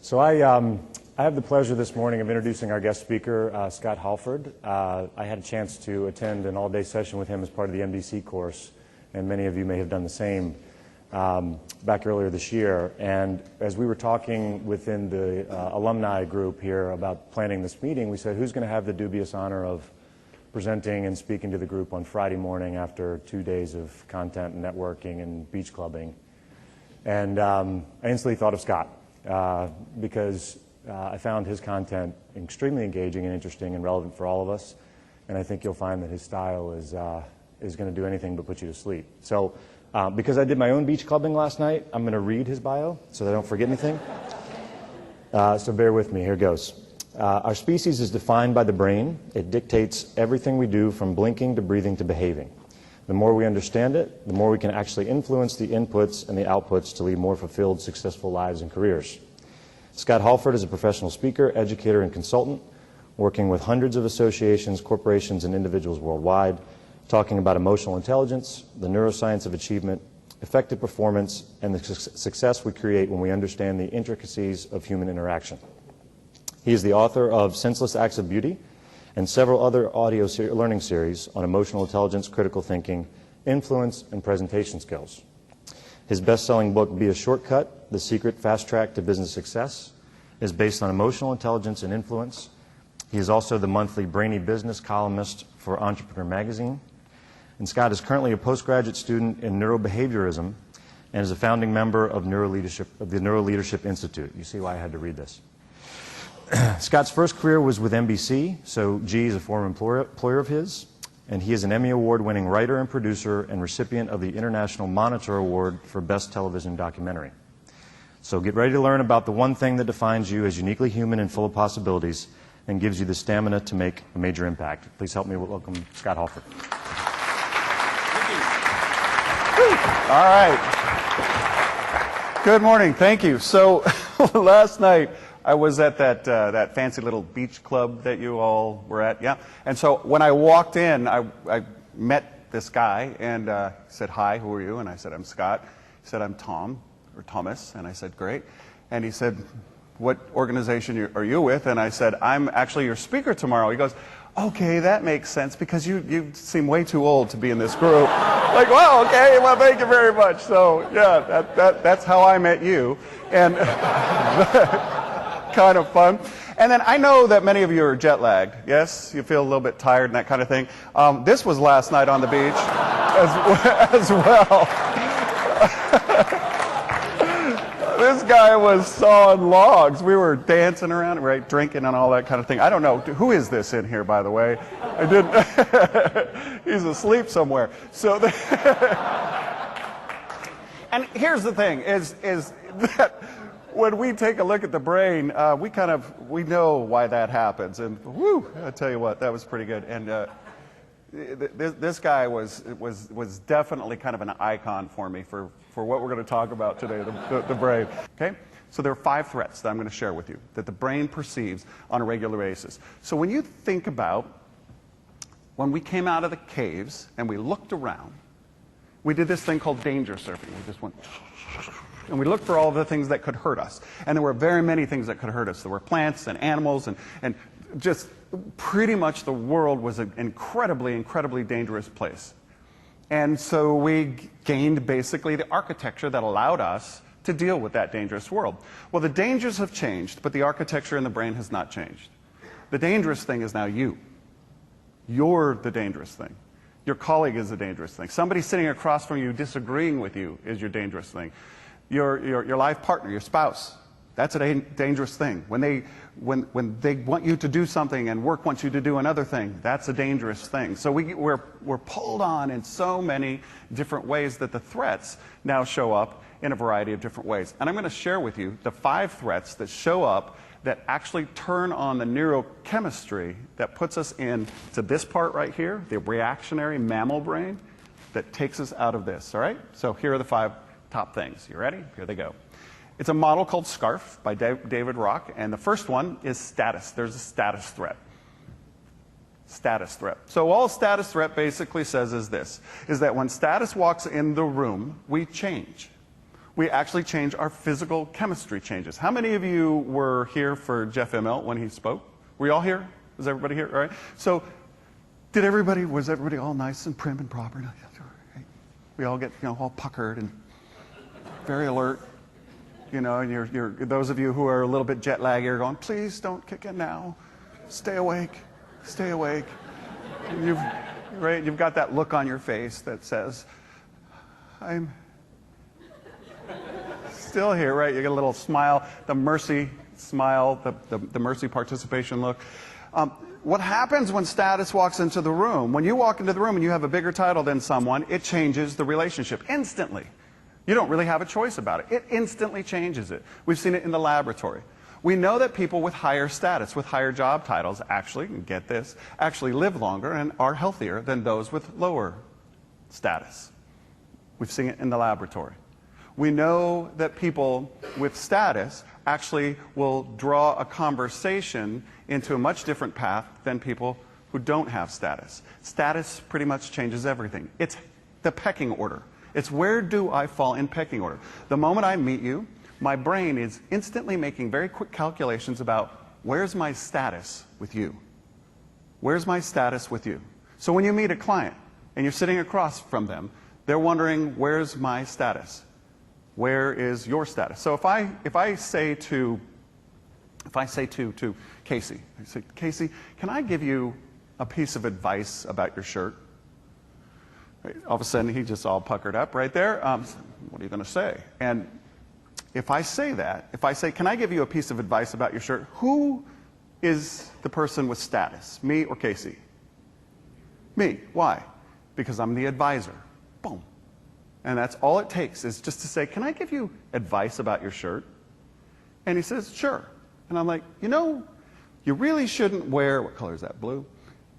So I have the pleasure this morning of introducing our guest speaker, Scott Halford. I had a chance to attend an all-day session with him as part of the MDC course, and many of you may have done the same back earlier this year. And as we were talking within the alumni group here about planning this meeting, we said, who's going to have the dubious honor of presenting and speaking to the group on Friday morning after 2 days of content and networking and beach clubbing? And I instantly thought of Scott because I found his content extremely engaging and interesting and relevant for all of us. And I think you'll find that his style is going to do anything but put you to sleep. So because I did my own beach clubbing last night, I'm going to read his bio so that I don't forget anything. So bear with me. Here goes. Our species is defined by the brain. It dictates everything we do, from blinking to breathing to behaving. The more we understand it, the more we can actually influence the inputs and the outputs to lead more fulfilled, successful lives and careers. Scott Halford is a professional speaker, educator, and consultant, working with hundreds of associations, corporations, and individuals worldwide, talking about emotional intelligence, the neuroscience of achievement, effective performance, and the success we create when we understand the intricacies of human interaction. He is the author of Senseless Acts of Beauty and several other audio learning series on emotional intelligence, critical thinking, influence, and presentation skills. His best-selling book, Be a Shortcut, The Secret Fast Track to Business Success, is based on emotional intelligence and influence. He is also the monthly Brainy Business columnist for Entrepreneur Magazine. And Scott is currently a postgraduate student in neurobehaviorism and is a founding member of the Neuroleadership Institute. You see why I had to read this. Scott's first career was with NBC, so G is a former employer of his, and he is an Emmy Award-winning writer and producer and recipient of the International Monitor Award for Best Television Documentary. So get ready to learn about the one thing that defines you as uniquely human and full of possibilities and gives you the stamina to make a major impact. Please help me welcome Scott Halford. All right. Good morning. Thank you. So last night I was at that fancy little beach club that you all were at, yeah. And so when I walked in, I met this guy and he said, "Hi, who are you?" And I said, "I'm Scott." He said, "I'm Tom, or Thomas." And I said, "Great." And he said, "What organization are you with?" And I said, "I'm actually your speaker tomorrow." He goes, "Okay, that makes sense because you seem way too old to be in this group." Like, well, okay, well, thank you very much. So yeah, that's how I met you. And kind of fun. And then I know that many of you are jet lagged. Yes, you feel a little bit tired and that kind of thing. This was last night on the beach as well. This guy was sawing logs. We were dancing around, right, drinking and all that kind of thing. I don't know, who is this in here, by the way? I didn't. He's asleep somewhere. So, and here's the thing: is that when we take a look at the brain, we know why that happens. And whoo, I tell you what, that was pretty good. And this guy was definitely kind of an icon for me for what we're going to talk about today, the brain. Okay? So there are 5 threats that I'm going to share with you that the brain perceives on a regular basis. So when you think about when we came out of the caves and we looked around, we did this thing called danger surfing. We just went, and we looked for all of the things that could hurt us. And there were very many things that could hurt us. There were plants and animals and just pretty much the world was an incredibly, incredibly dangerous place. And so we gained basically the architecture that allowed us to deal with that dangerous world. Well, the dangers have changed, but the architecture in the brain has not changed. The dangerous thing is now you. You're the dangerous thing. Your colleague is the dangerous thing. Somebody sitting across from you disagreeing with you is your dangerous thing. Your life partner, your spouse, that's a dangerous thing. When they want you to do something and work wants you to do another thing, that's a dangerous thing. So we're pulled on in so many different ways that the threats now show up in a variety of different ways. And I'm going to share with you the 5 threats that show up that actually turn on the neurochemistry that puts us into this part right here, the reactionary mammal brain, that takes us out of this, all right? So here are the 5 top things. You ready? Here they go. It's a model called SCARF by David Rock, and the first one is status. There's a status threat. Status threat. So all status threat basically says is this, is that when status walks in the room, we change. We actually change our physical chemistry changes. How many of you were here for Jeff Immelt when he spoke? Were you all here? Was everybody here? All right. So was everybody all nice and prim and proper? We all get, all puckered and very alert. And those of you who are a little bit jet lagged, you're going, please don't kick in now. Stay awake. Stay awake. You've got that look on your face that says, I'm still here, right? You get a little smile, the mercy smile, the mercy participation look. What happens when status walks into the room? When you walk into the room and you have a bigger title than someone, it changes the relationship instantly. You don't really have a choice about it. It instantly changes it. We've seen it in the laboratory. We know that people with higher status, with higher job titles, actually live longer and are healthier than those with lower status. We've seen it in the laboratory. We know that people with status actually will draw a conversation into a much different path than people who don't have status. Status pretty much changes everything. It's the pecking order. It's where do I fall in pecking order. The moment I meet you, my brain is instantly making very quick calculations about where's my status with you. Where's my status with you? So when you meet a client and you're sitting across from them, they're wondering, where's my status? Where is your status? So if I say to Casey, I say, Casey, can I give you a piece of advice about your shirt? Right, all of a sudden, he just all puckered up right there. What are you going to say? And if I say that, if I say, can I give you a piece of advice about your shirt? Who is the person with status, me or Casey? Me. Why? Because I'm the advisor. Boom. And that's all it takes is just to say, can I give you advice about your shirt? And he says, sure. And I'm like, you really shouldn't wear, what color is that, blue?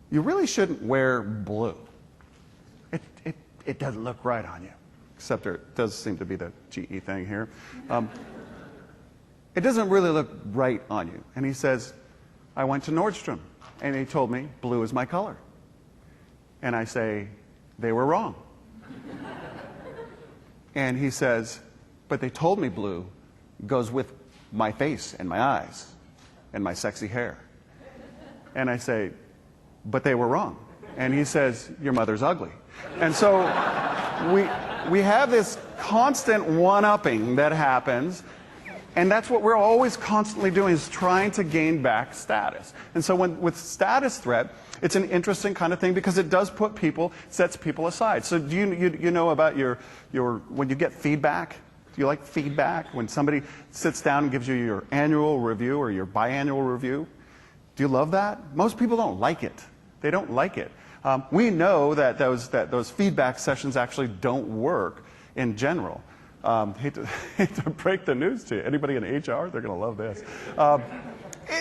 You really shouldn't wear blue. It doesn't look right on you. Except there does seem to be the GE thing here. It doesn't really look right on you. And he says, I went to Nordstrom, and he told me blue is my color. And I say, they were wrong. And he says, but they told me blue goes with my face and my eyes and my sexy hair. And I say, but they were wrong. And he says, your mother's ugly. And so we have this constant one-upping that happens, and that's what we're always constantly doing, is trying to gain back status. And so with status threat, it's an interesting kind of thing because it does sets people aside. So do you know about when you get feedback? Do you like feedback? When somebody sits down and gives you your annual review or your biannual review? Do you love that? Most people don't like it. They don't like it. We know that those feedback sessions actually don't work in general. Hate to break the news to you. Anybody in HR, they're going to love this.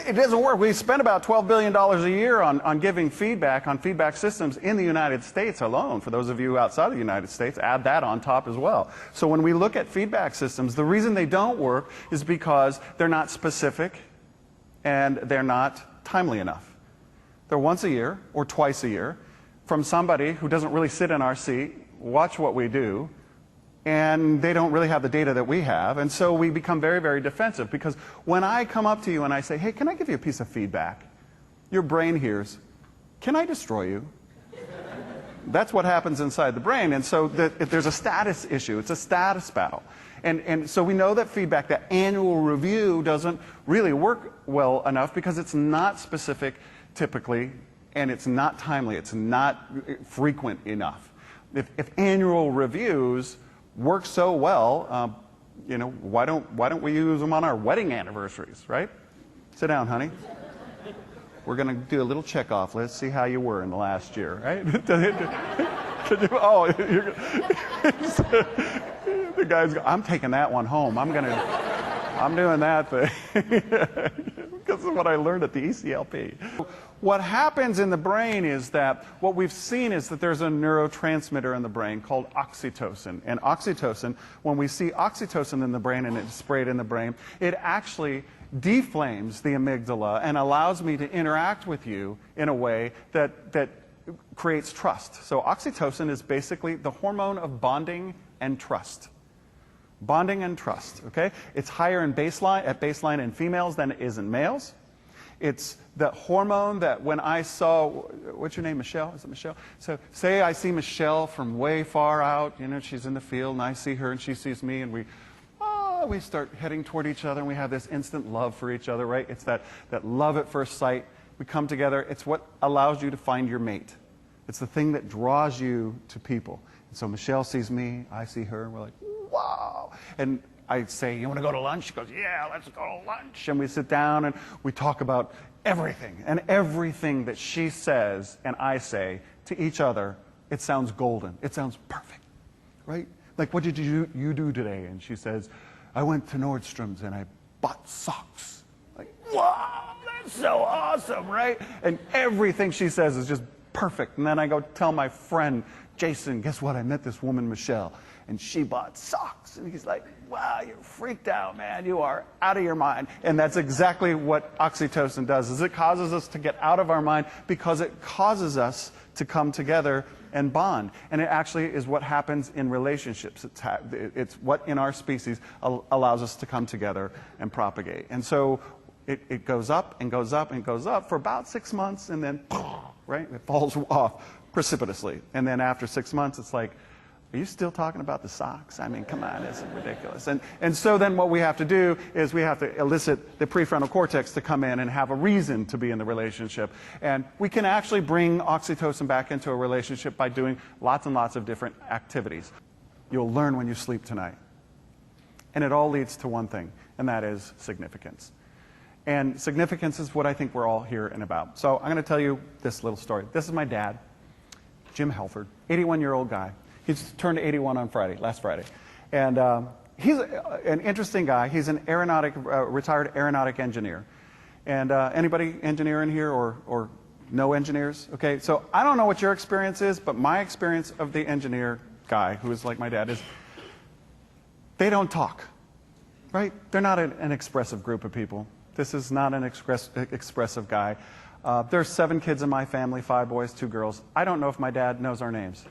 It doesn't work. We spend about $12 billion a year on giving feedback on feedback systems in the United States alone. For those of you outside of the United States, add that on top as well. So when we look at feedback systems, the reason they don't work is because they're not specific and they're not timely enough. They're once a year or twice a year from somebody who doesn't really sit in our seat, watch what we do, and they don't really have the data that we have, and so we become very, very defensive. Because when I come up to you and I say, hey, can I give you a piece of feedback? Your brain hears, can I destroy you? That's what happens inside the brain, and so if there's a status issue, it's a status battle. And so we know that feedback, that annual review, doesn't really work well enough because it's not specific typically, and it's not timely, it's not frequent enough. If annual reviews work so well, why don't we use them on our wedding anniversaries, right? Sit down, honey. We're going to do a little check-off list, see how you were in the last year, right? The guy's go, I'm taking that one home. I'm doing that thing. Because of what I learned at the ECLP. What happens in the brain is that what we've seen is that there's a neurotransmitter in the brain called oxytocin. And oxytocin, when we see oxytocin in the brain and it's sprayed in the brain, it actually deflames the amygdala and allows me to interact with you in a way that creates trust. So oxytocin is basically the hormone of bonding and trust. Bonding and trust, okay? It's higher at baseline in females than it is in males. It's the hormone that when I saw, what's your name, Michelle? Is it Michelle? So say I see Michelle from way far out, she's in the field, and I see her and she sees me, and we start heading toward each other, and we have this instant love for each other, right? It's that love at first sight. We come together. It's what allows you to find your mate. It's the thing that draws you to people. And so Michelle sees me, I see her, and we're like, wow. And I say, you want to go to lunch? She goes, yeah, let's go to lunch. And we sit down and we talk about everything. And everything that she says and I say to each other, it sounds golden. It sounds perfect, right? Like, what did you do today? And she says, I went to Nordstrom's and I bought socks. Like, wow, that's so awesome, right? And everything she says is just perfect. And then I go tell my friend, Jason, guess what? I met this woman, Michelle, and she bought socks. And he's like, wow, you're freaked out, man. You are out of your mind. And that's exactly what oxytocin does, is it causes us to get out of our mind because it causes us to come together and bond. And it actually is what happens in relationships. It's what in our species allows us to come together and propagate. And so it goes up and goes up and goes up for about 6 months, and then, right, it falls off precipitously. And then after 6 months, it's like, are you still talking about the socks? I mean, come on, it's ridiculous. And so then what we have to do is we have to elicit the prefrontal cortex to come in and have a reason to be in the relationship. And we can actually bring oxytocin back into a relationship by doing lots and lots of different activities. You'll learn when you sleep tonight. And it all leads to one thing, and that is significance. And significance is what I think we're all here and about. So I'm going to tell you this little story. This is my dad, Jim Halford, 81-year-old guy. He's turned 81 on last Friday. And he's an interesting guy. He's an retired aeronautic engineer. And anybody engineer in here or no engineers? Okay, so I don't know what your experience is, but my experience of the engineer guy, who is like my dad, is they don't talk, right? They're not an expressive group of people. This is not an expressive guy. There's 7 kids in my family, 5 boys, 2 girls. I don't know if my dad knows our names.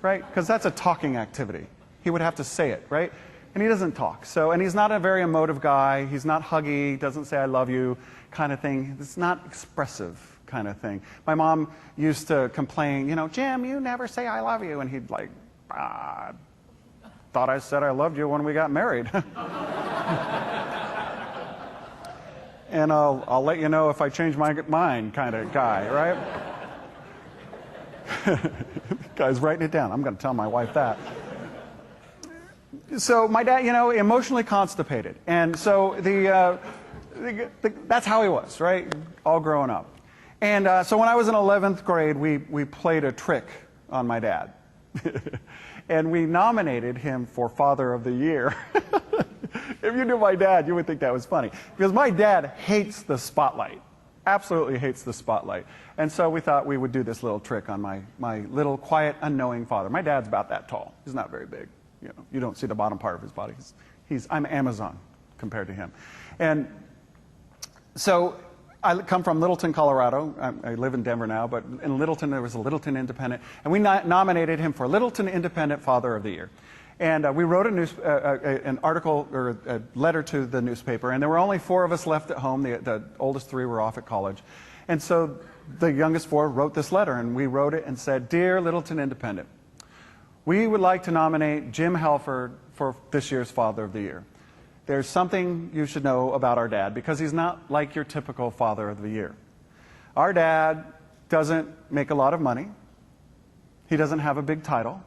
Right? Because that's a talking activity. He would have to say it, right? And he doesn't talk. And he's not a very emotive guy. He's not huggy, doesn't say I love you kind of thing. It's not expressive kind of thing. My mom used to complain, Jim, you never say I love you. And he'd like, thought I said I loved you when we got married. And I'll let you know if I change my mind kind of guy, right? Guy's writing it down. I'm going to tell my wife that. So my dad, emotionally constipated. And so that's how he was, right? All growing up. And so when I was in 11th grade, we played a trick on my dad. And we nominated him for Father of the Year. If you knew my dad, you would think that was funny. Because my dad hates the spotlight. Absolutely hates the spotlight. And so we thought we would do this little trick on my little, quiet, unknowing father. My dad's about that tall. He's not very big. You don't see the bottom part of his body. I'm Amazon compared to him. And so I come from Littleton, Colorado. I live in Denver now, but in Littleton, there was a Littleton Independent. And we nominated him for Littleton Independent Father of the Year. And we wrote an article or a letter to the newspaper, and there were only 4 of us left at home. The oldest 3 were off at college. And so the youngest 4 wrote this letter, and we wrote it and said, Dear Littleton Independent, we would like to nominate Jim Halford for this year's Father of the Year. There's something you should know about our dad, because he's not like your typical Father of the Year. Our dad doesn't make a lot of money. He doesn't have a big title.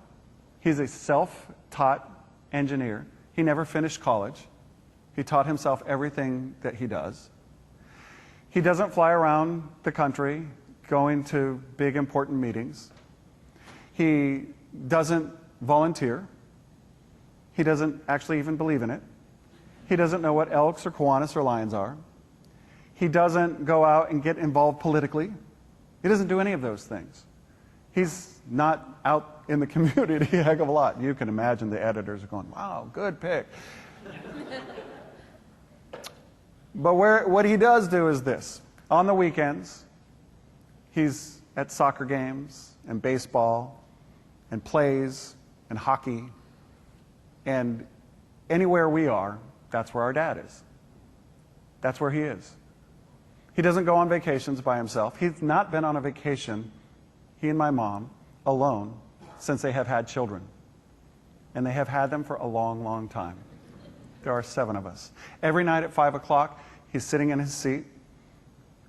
He's a self-taught engineer. He never finished college. He taught himself everything that he does. He doesn't fly around the country going to big important meetings. He doesn't volunteer. He doesn't actually even believe in it. He doesn't know what elks or Kiwanis or lions are. He doesn't go out and get involved politically. He doesn't do any of those things. He's not out in the community a heck of a lot. You can imagine the editors are going, wow, good pick. But what he does do is this. On the weekends, he's at soccer games and baseball and plays and hockey. And anywhere we are, that's where our dad is. That's where he is. He doesn't go on vacations by himself. He's not been on a vacation, he and my mom, alone, since they have had children. And they have had them for a long, long time. There are 7 of us. Every night at 5 o'clock, he's sitting in his seat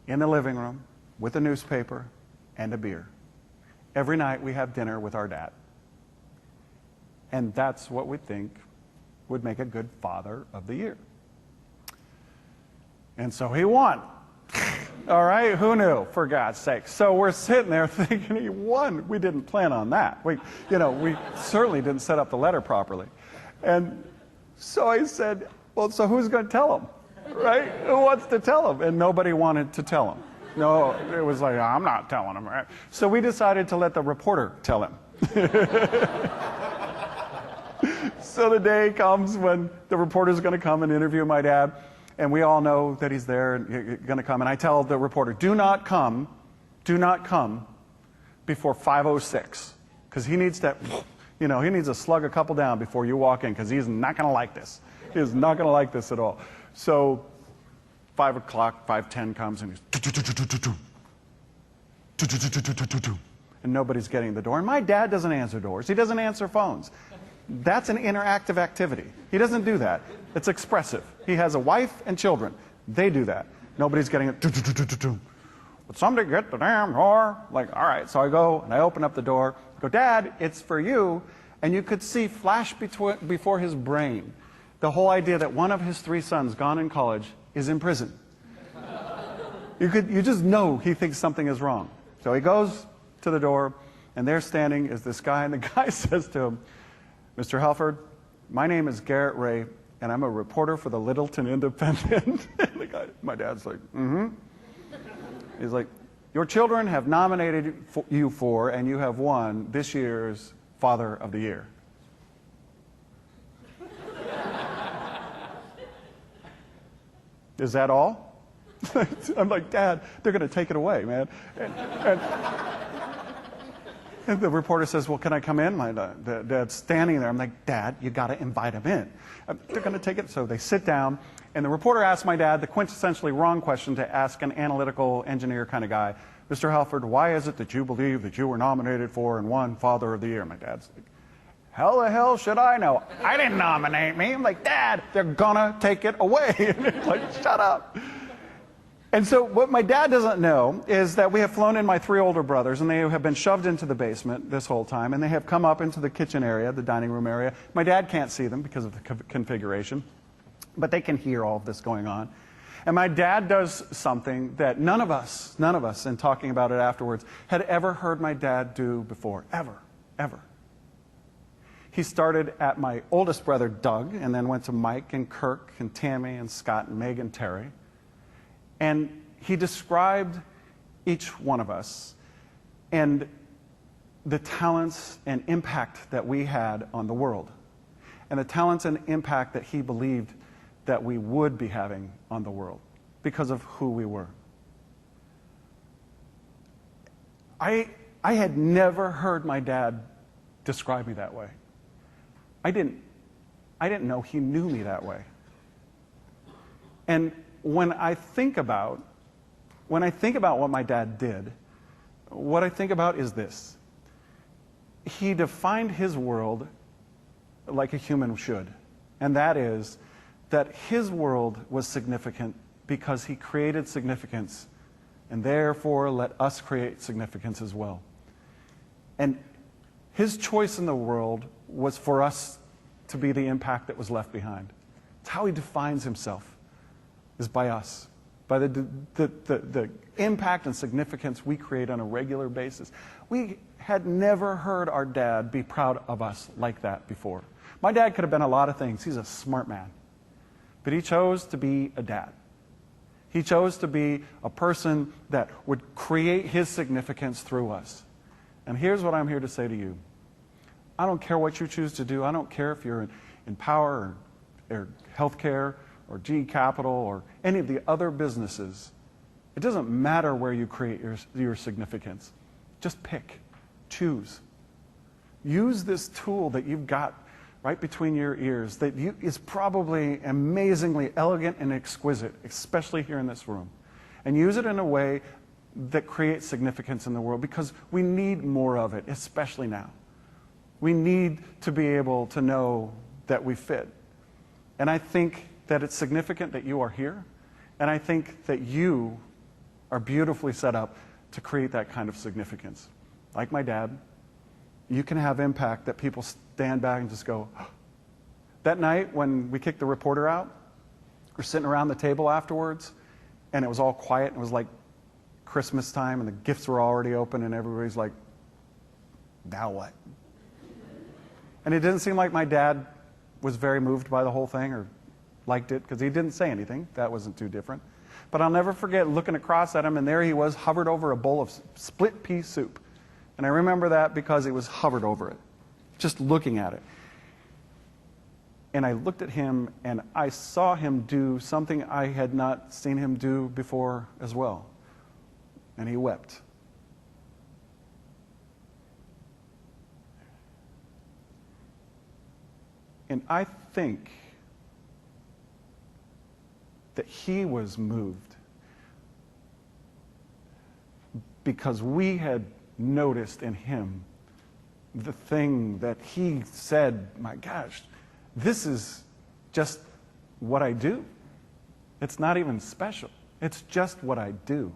in the living room with a newspaper and a beer. Every night we have dinner with our dad. And that's what we think would make a good father of the year. And so he won. All right, who knew, for God's sake? So we're sitting there thinking he won. We didn't plan on that. We certainly didn't set up the letter properly. And so I said, well, so who's going to tell him, right? Who wants to tell him? And nobody wanted to tell him. No, it was like, I'm not telling him, right? So we decided to let the reporter tell him. So the day comes when the reporter's going to come and interview my dad. And we all know that he's there and going to come. And I tell the reporter, do not come before 5:06. Because he needs to, he needs to slug a couple down before you walk in, because he's not going to like this. He is not going to like this at all. So 5 o'clock, 5:10 comes, and he's, and nobody's getting the door. And my dad doesn't answer doors. He doesn't answer phones. That's an interactive activity. He doesn't do that. It's expressive. He has a wife and children. They do that. Nobody's getting it. Would somebody get the damn door? Like, all right. So I go and I open up the door. I go, Dad, it's for you. And you could see flash before his brain the whole idea that one of his 3 sons gone in college is in prison. You just know he thinks something is wrong. So he goes to the door, and there standing is this guy, and the guy says to him, Mr. Halford, my name is Garrett Ray, and I'm a reporter for the Littleton Independent. And the guy, my dad's like, mm-hmm. He's like, your children have nominated you for, and you have won this year's Father of the Year. Is that all? I'm like, Dad, they're going to take it away, man. And the reporter says, well, can I come in? My dad's standing there. I'm like, Dad, you got to invite him in. They're going to take it. So they sit down, and the reporter asks my dad the quintessentially wrong question to ask an analytical engineer kind of guy. Mr. Halford, why is it that you believe that you were nominated for and won Father of the Year? My dad's like, how the hell should I know? I didn't nominate me. I'm like, Dad, they're going to take it away. And he's like, shut up. And so what my dad doesn't know is that we have flown in my 3 older brothers, and they have been shoved into the basement this whole time, and they have come up into the kitchen area, the dining room area. My dad can't see them because of the configuration, but they can hear all of this going on. And my dad does something that none of us, in talking about it afterwards, had ever heard my dad do before. Ever. He started at my oldest brother, Doug, and then went to Mike and Kirk and Tammy and Scott and Meg and Terry. And he described each one of us and the talents and impact that we had on the world, and the talents and impact that he believed that we would be having on the world because of who we were. I had never heard my dad describe me that way. I didn't know he knew me that way. And when I think about what my dad did, what I think about is this. He defined his world like a human should, and that is that his world was significant because he created significance, and therefore let us create significance as well. And his choice in the world was for us to be the impact that was left behind. It's how he defines himself, is by us, by the impact and significance we create on a regular basis. We had never heard our dad be proud of us like that before. My dad could have been a lot of things. He's a smart man. But he chose to be a dad. He chose to be a person that would create his significance through us. And here's what I'm here to say to you. I don't care what you choose to do. I don't care if you're in power or healthcare or GE Capital or any of the other businesses. It doesn't matter where you create your significance. Just pick. Choose. Use this tool that you've got right between your ears that is probably amazingly elegant and exquisite, especially here in this room. And use it in a way that creates significance in the world, because we need more of it, especially now. We need to be able to know that we fit. And I think that it's significant that you are here, and I think that you are beautifully set up to create that kind of significance. Like my dad, you can have impact that people stand back and just go, oh. That night when we kicked the reporter out, we're sitting around the table afterwards, and it was all quiet, and it was like Christmas time, and the gifts were already open, and everybody's like, now what? And it didn't seem like my dad was very moved by the whole thing or liked it, because he didn't say anything. That wasn't too different. But I'll never forget looking across at him, and there he was, hovered over a bowl of split pea soup. And I remember that because it was hovered over it, just looking at it. And I looked at him, and I saw him do something I had not seen him do before as well. And he wept. And I think that he was moved because we had noticed in him the thing that he said, my gosh, this is just what I do. It's not even special. It's just what I do.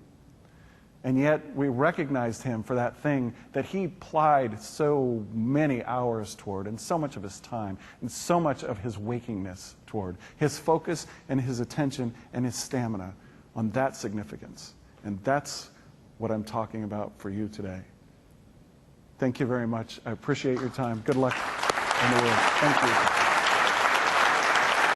And yet we recognized him for that thing that he applied so many hours toward, and so much of his time, and so much of his wakingness toward. His focus and his attention and his stamina on that significance. And that's what I'm talking about for you today. Thank you very much. I appreciate your time. Good luck in the world. Thank you.